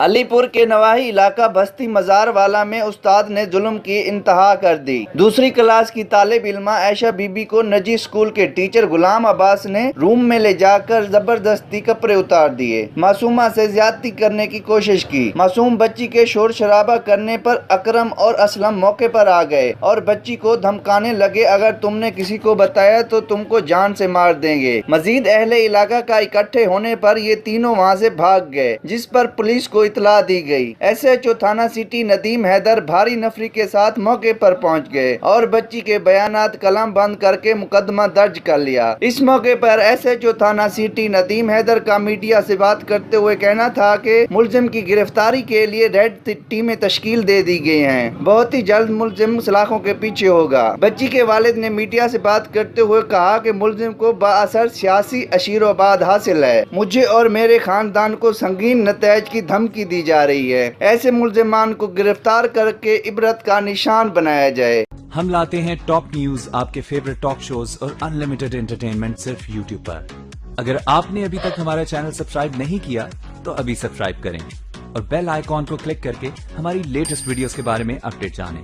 علی پور کے نواحی علاقہ بستی مزار والا میں استاد نے ظلم کی انتہا کر دی۔ دوسری کلاس کی طالب علمہ عائشہ بی بی کو نجی اسکول کے ٹیچر غلام عباس نے روم میں لے جا کر زبردستی کپڑے اتار دیے، معصومہ سے زیادتی کرنے کی کوشش کی۔ معصوم بچی کے شور شرابہ کرنے پر اکرم اور اسلم موقع پر آ گئے اور بچی کو دھمکانے لگے، اگر تم نے کسی کو بتایا تو تم کو جان سے مار دیں گے۔ مزید اہل علاقہ کا اکٹھے ہونے پر یہ تینوں وہاں سے بھاگ گئے، جس پر پولیس کو اطلاع دی گئی۔ ایس ایچ او تھانہ سٹی ندیم حیدر بھاری نفری کے ساتھ موقع پر پہنچ گئے اور بچی کے بیانات قلم بند کر کے مقدمہ درج کر لیا۔ اس موقع پر ایس ایچ او تھانہ سٹی ندیم حیدر کا میڈیا سے بات کرتے ہوئے کہنا تھا کہ ملزم کی گرفتاری کے لیے ریڈ ٹیمیں تشکیل دے دی گئی ہیں، بہت ہی جلد ملزم سلاخوں کے پیچھے ہوگا۔ بچی کے والد نے میڈیا سے بات کرتے ہوئے کہا کہ ملزم کو بااثر سیاسی عشیرآباد حاصل ہے، مجھے اور میرے خاندان کو سنگین نتائج کی دھمکی دی جا رہی ہے، ایسے ملزمان کو گرفتار کر کے عبرت کا نشان بنایا جائے۔ ہم لاتے ہیں ٹاپ نیوز، آپ کے فیورٹ ٹاک شوز اور انلمیٹڈ انٹرٹینمنٹ صرف یوٹیوب پر۔ اگر آپ نے ابھی تک ہمارا چینل سبسکرائب نہیں کیا تو ابھی سبسکرائب کریں اور بیل آئیکن کو کلک کر کے ہماری لیٹسٹ ویڈیوز کے بارے میں اپڈیٹ جانیں۔